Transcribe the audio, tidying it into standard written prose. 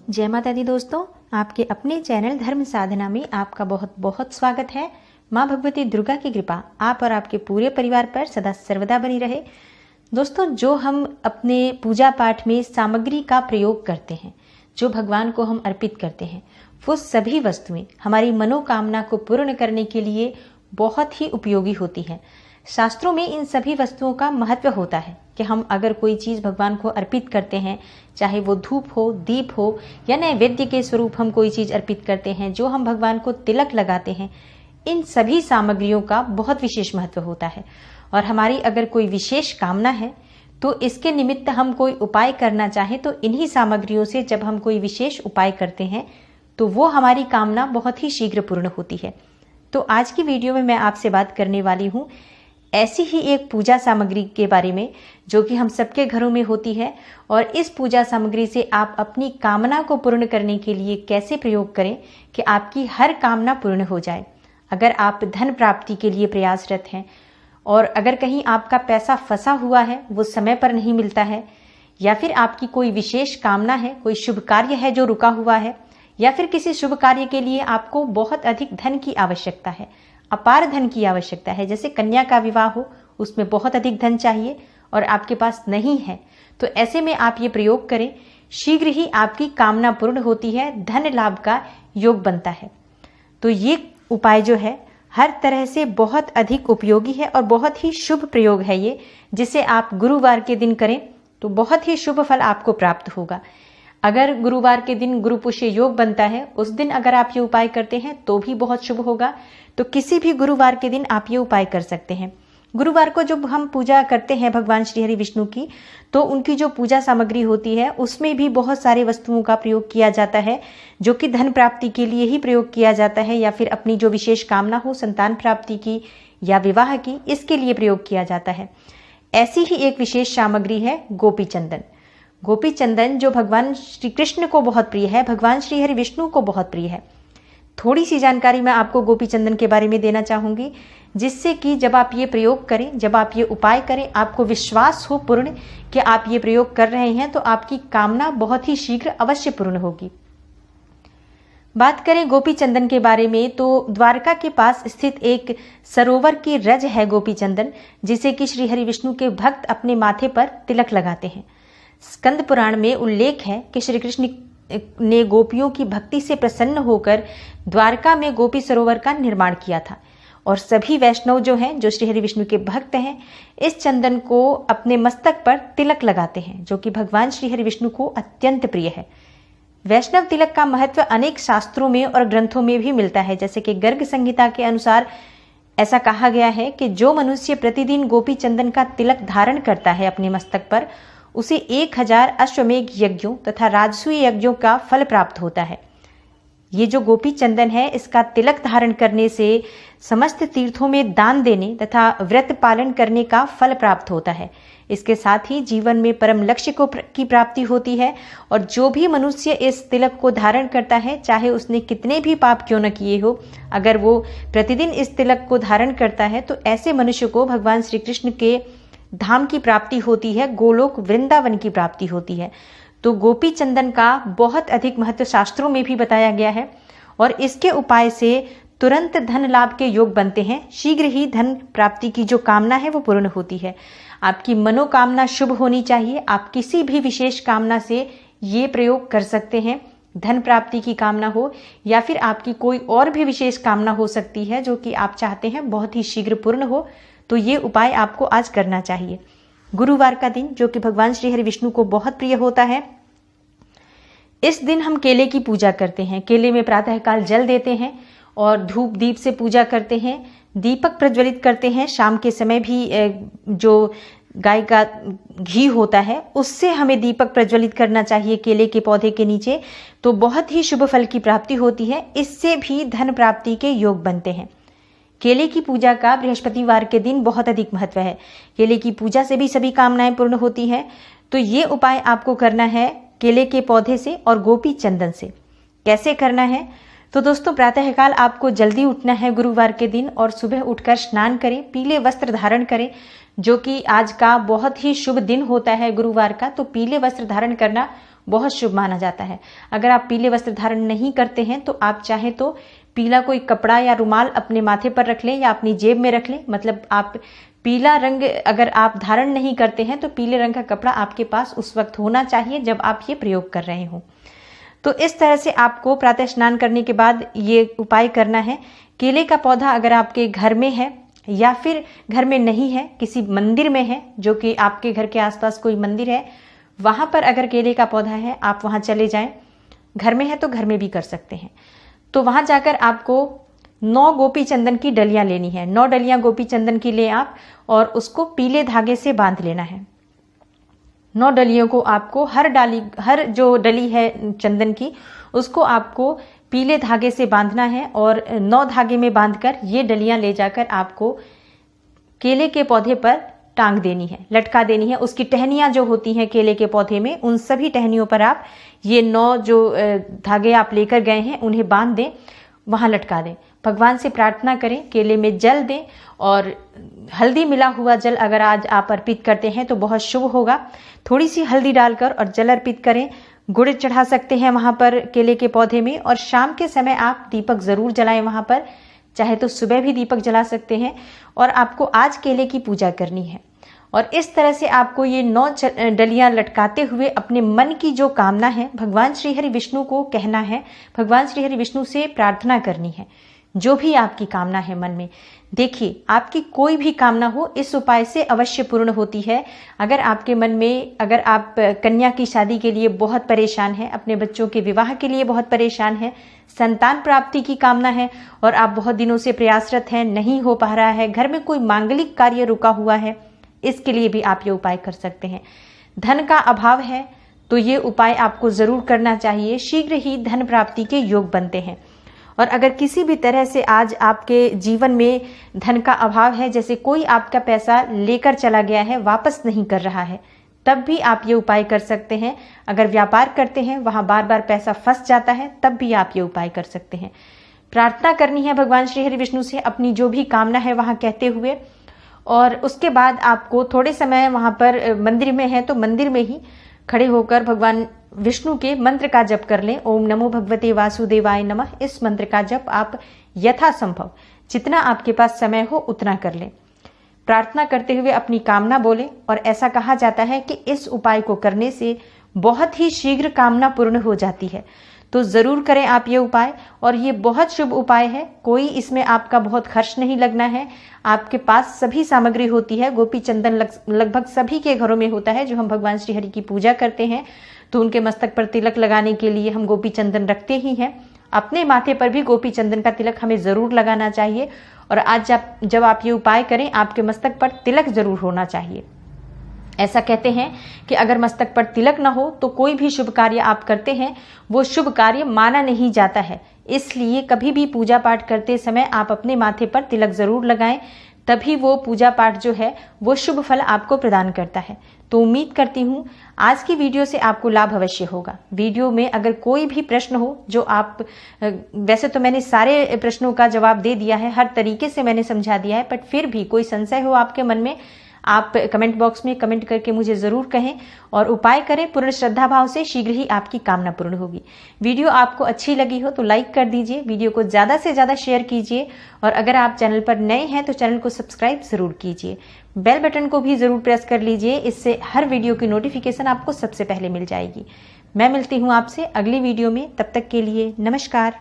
जय माता दी दोस्तों, आपके अपने चैनल धर्म साधना में आपका बहुत बहुत स्वागत है। माँ भगवती दुर्गा की कृपा आप और आपके पूरे परिवार पर सदा सर्वदा बनी रहे। दोस्तों, जो हम अपने पूजा पाठ में सामग्री का प्रयोग करते हैं, जो भगवान को हम अर्पित करते हैं, वो सभी वस्तुएं हमारी मनोकामना को पूर्ण करने के लिए बहुत ही उपयोगी होती हैं। शास्त्रों में इन सभी वस्तुओं का महत्व होता है कि हम अगर कोई चीज़ भगवान को अर्पित करते हैं, चाहे वो धूप हो, दीप हो या नैवेद्य के स्वरूप हम कोई चीज़ अर्पित करते हैं, जो हम भगवान को तिलक लगाते हैं, इन सभी सामग्रियों का बहुत विशेष महत्व होता है। और हमारी अगर कोई विशेष कामना है तो इसके निमित्त हम कोई उपाय करना चाहें तो इन्हीं सामग्रियों से जब हम कोई विशेष उपाय करते हैं तो वो हमारी कामना बहुत ही शीघ्र पूर्ण होती है। तो आज की वीडियो में मैं आपसे बात करने वाली हूँ ऐसी ही एक पूजा सामग्री के बारे में जो कि हम सबके घरों में होती है, और इस पूजा सामग्री से आप अपनी कामना को पूर्ण करने के लिए कैसे प्रयोग करें कि आपकी हर कामना पूर्ण हो जाए। अगर आप धन प्राप्ति के लिए प्रयासरत हैं और अगर कहीं आपका पैसा फंसा हुआ है, वो समय पर नहीं मिलता है, या फिर आपकी कोई विशेष कामना है, कोई शुभ कार्य है जो रुका हुआ है, या फिर किसी शुभ कार्य के लिए आपको बहुत अधिक धन की आवश्यकता है, अपार धन की आवश्यकता है, जैसे कन्या का विवाह हो, उसमें बहुत अधिक धन चाहिए और आपके पास नहीं है, तो ऐसे में आप ये प्रयोग करें, शीघ्र ही आपकी कामना पूर्ण होती है, धन लाभ का योग बनता है। तो ये उपाय जो है हर तरह से बहुत अधिक उपयोगी है और बहुत ही शुभ प्रयोग है ये, जिसे आप गुरुवार के दिन करें तो बहुत ही शुभ फल आपको प्राप्त होगा। अगर गुरुवार के दिन गुरु पुष्य योग बनता है, उस दिन अगर आप ये उपाय करते हैं तो भी बहुत शुभ होगा। तो किसी भी गुरुवार के दिन आप ये उपाय कर सकते हैं। गुरुवार को जब हम पूजा करते हैं भगवान श्री हरि विष्णु की, तो उनकी जो पूजा सामग्री होती है उसमें भी बहुत सारे वस्तुओं का प्रयोग किया जाता है, जो कि धन प्राप्ति के लिए ही प्रयोग किया जाता है, या फिर अपनी जो विशेष कामना हो संतान प्राप्ति की या विवाह की, इसके लिए प्रयोग किया जाता है। ऐसी ही एक विशेष सामग्री है गोपी चंदन। गोपी चंदन जो भगवान श्री कृष्ण को बहुत प्रिय है, भगवान श्री हरि विष्णु को बहुत प्रिय है। थोड़ी सी जानकारी मैं आपको गोपी चंदन के बारे में देना चाहूंगी, जिससे कि जब आप ये प्रयोग करें, जब आप ये उपाय करें, आपको विश्वास हो पूर्ण कि आप ये प्रयोग कर रहे हैं, तो आपकी कामना बहुत ही शीघ्र अवश्य पूर्ण होगी। बात करें गोपी चंदन के बारे में, तो द्वारका के पास स्थित एक सरोवर की रज है गोपी चंदन, जिसे कि श्री हरि विष्णु के भक्त अपने माथे पर तिलक लगाते हैं। स्कंद पुराण में उल्लेख है कि श्री कृष्ण ने गोपियों की भक्ति से प्रसन्न होकर द्वारका में गोपी सरोवर का निर्माण किया था, और सभी वैष्णव जो हैं, जो श्री हरि विष्णु के भक्त हैं, इस चंदन को अपने मस्तक पर तिलक लगाते हैं, जो कि भगवान श्री हरि विष्णु को अत्यंत प्रिय है। वैष्णव तिलक का महत्व अनेक शास्त्रों में और ग्रंथों में भी मिलता है, जैसे कि गर्ग संहिता के अनुसार ऐसा कहा गया है कि जो मनुष्य प्रतिदिन गोपी चंदन का तिलक धारण करता है अपने मस्तक पर, उसे 1000 अश्वमेघ यज्ञों तथा राजसूय यज्ञों का फल प्राप्त होता है। ये जो गोपी चंदन है, इसका तिलक धारण करने से समस्त तीर्थों में दान देने तथा व्रत पालन करने का फल प्राप्त होता है। इसके साथ ही जीवन में परम लक्ष्य की प्राप्ति होती है, और जो भी मनुष्य इस तिलक को धारण करता है, चाहे उसने कितने भी पाप क्यों न किए हो, अगर वो प्रतिदिन इस तिलक को धारण करता है, तो ऐसे मनुष्य को भगवान श्री कृष्ण के धाम की प्राप्ति होती है, गोलोक वृंदावन की प्राप्ति होती है। तो गोपी चंदन का बहुत अधिक महत्व शास्त्रों में भी बताया गया है, और इसके उपाय से तुरंत धन लाभ के योग बनते हैं। शीघ्र ही धन प्राप्ति की जो कामना है वो पूर्ण होती है। आपकी मनोकामना शुभ होनी चाहिए। आप किसी भी विशेष कामना से ये प्रयोग कर सकते हैं। धन प्राप्ति की कामना हो, या फिर आपकी कोई और भी विशेष कामना हो सकती है जो कि आप चाहते हैं बहुत ही शीघ्र पूर्ण हो, तो ये उपाय आपको आज करना चाहिए। गुरुवार का दिन जो कि भगवान श्री हरि विष्णु को बहुत प्रिय होता है, इस दिन हम केले की पूजा करते हैं। केले में प्रातःकाल जल देते हैं और धूप दीप से पूजा करते हैं, दीपक प्रज्वलित करते हैं। शाम के समय भी जो गाय का घी होता है उससे हमें दीपक प्रज्वलित करना चाहिए केले के पौधे के नीचे, तो बहुत ही शुभ फल की प्राप्ति होती है। इससे भी धन प्राप्ति के योग बनते हैं। केले की पूजा का बृहस्पतिवार के दिन बहुत अधिक महत्व है। केले की पूजा से भी सभी कामनाएं पूर्ण होती हैं। तो ये उपाय आपको करना है केले के पौधे से और गोपी चंदन से। कैसे करना है? तो दोस्तों, प्रातःकाल आपको जल्दी उठना है गुरुवार के दिन, और सुबह उठकर स्नान करें, पीले वस्त्र धारण करें, जो कि आज का बहुत ही शुभ दिन होता है गुरुवार का। तो पीले वस्त्र धारण करना बहुत शुभ माना जाता है। अगर आप पीले वस्त्र धारण नहीं करते हैं तो आप चाहें तो पीला कोई कपड़ा या रुमाल अपने माथे पर रख लें या अपनी जेब में रख लें। मतलब आप पीला रंग अगर आप धारण नहीं करते हैं तो पीले रंग का कपड़ा आपके पास उस वक्त होना चाहिए जब आप ये प्रयोग कर रहे हो। तो इस तरह से आपको प्रातः स्नान करने के बाद ये उपाय करना है। केले का पौधा अगर आपके घर में है या फिर घर में नहीं है, किसी मंदिर में है, जो कि आपके घर के आसपास कोई मंदिर है, वहां पर अगर केले का पौधा है आप वहां चले जाएं। घर में है तो घर में भी कर सकते हैं। तो वहां जाकर आपको 9 गोपी चंदन की डलियां लेनी है। 9 डलियां गोपी चंदन की ले आप और उसको पीले धागे से बांध लेना है। 9 डलियों को आपको हर जो डली है चंदन की उसको आपको पीले धागे से बांधना है और 9 धागे में बांधकर ये डलियां ले जाकर आपको केले के पौधे पर टांग देनी है, लटका देनी है। उसकी टहनियां जो होती हैं केले के पौधे में, उन सभी टहनियों पर आप ये 9 जो धागे आप लेकर गए हैं उन्हें बांध दें, वहां लटका दें। भगवान से प्रार्थना करें, केले में जल दें और हल्दी मिला हुआ जल अगर आज आप अर्पित करते हैं तो बहुत शुभ होगा। थोड़ी सी हल्दी डालकर और जल अर्पित करें। गुड़ चढ़ा सकते हैं वहां पर केले के पौधे में और शाम के समय आप दीपक जरूर जलाएं वहां पर, चाहे तो सुबह भी दीपक जला सकते हैं। और आपको आज केले की पूजा करनी है और इस तरह से आपको ये 9 डलियां लटकाते हुए अपने मन की जो कामना है भगवान श्री हरि विष्णु को कहना है, भगवान श्री हरि विष्णु से प्रार्थना करनी है। जो भी आपकी कामना है मन में, देखिए आपकी कोई भी कामना हो इस उपाय से अवश्य पूर्ण होती है। अगर आपके मन में, अगर आप कन्या की शादी के लिए बहुत परेशान हैं, अपने बच्चों के विवाह के लिए बहुत परेशान हैं, संतान प्राप्ति की कामना है और आप बहुत दिनों से प्रयासरत हैं, नहीं हो पा रहा है, घर में कोई मांगलिक कार्य रुका हुआ है, इसके लिए भी आप ये उपाय कर सकते हैं। धन का अभाव है तो ये उपाय आपको जरूर करना चाहिए, शीघ्र ही धन प्राप्ति के योग बनते हैं। और अगर किसी भी तरह से आज आपके जीवन में धन का अभाव है, जैसे कोई आपका पैसा लेकर चला गया है, वापस नहीं कर रहा है, तब भी आप ये उपाय कर सकते हैं। अगर व्यापार करते हैं, वहां बार बार पैसा फंस जाता है, तब भी आप ये उपाय कर सकते हैं। प्रार्थना करनी है भगवान श्री हरि विष्णु से अपनी जो भी कामना है वहां कहते हुए, और उसके बाद आपको थोड़े समय वहां पर मंदिर में है तो मंदिर में ही खड़े होकर भगवान विष्णु के मंत्र का जप कर लें। ओम नमो भगवते वासुदेवाय नमः। इस मंत्र का जप आप यथासंभव जितना आपके पास समय हो उतना कर लें। प्रार्थना करते हुए अपनी कामना बोलें और ऐसा कहा जाता है कि इस उपाय को करने से बहुत ही शीघ्र कामना पूर्ण हो जाती है। तो जरूर करें आप ये उपाय, और ये बहुत शुभ उपाय है। कोई इसमें आपका बहुत खर्च नहीं लगना है। आपके पास सभी सामग्री होती है। गोपी चंदन लगभग सभी के घरों में होता है। जो हम भगवान श्री हरि की पूजा करते हैं तो उनके मस्तक पर तिलक लगाने के लिए हम गोपी चंदन रखते ही हैं। अपने माथे पर भी गोपी चंदन का तिलक हमें जरूर लगाना चाहिए। और आज जब आप ये उपाय करें, आपके मस्तक पर तिलक जरूर होना चाहिए। ऐसा कहते हैं कि अगर मस्तक पर तिलक न हो तो कोई भी शुभ कार्य आप करते हैं वो शुभ कार्य माना नहीं जाता है। इसलिए कभी भी पूजा पाठ करते समय आप अपने माथे पर तिलक जरूर लगाएं, तभी वो पूजा पाठ जो है वो शुभ फल आपको प्रदान करता है। तो उम्मीद करती हूँ आज की वीडियो से आपको लाभ अवश्य होगा। वीडियो में अगर कोई भी प्रश्न हो जो आप, वैसे तो मैंने सारे प्रश्नों का जवाब दे दिया है, हर तरीके से मैंने समझा दिया है, बट फिर भी कोई संशय हो आपके मन में, आप कमेंट बॉक्स में कमेंट करके मुझे जरूर कहें और उपाय करें पूर्ण श्रद्धा भाव से। शीघ्र ही आपकी कामना पूर्ण होगी। वीडियो आपको अच्छी लगी हो तो लाइक कर दीजिए, वीडियो को ज्यादा से ज्यादा शेयर कीजिए, और अगर आप चैनल पर नए हैं तो चैनल को सब्सक्राइब जरूर कीजिए। बेल बटन को भी जरूर प्रेस कर लीजिए, इससे हर वीडियो की नोटिफिकेशन आपको सबसे पहले मिल जाएगी। मैं मिलती हूँ आपसे अगली वीडियो में, तब तक के लिए नमस्कार।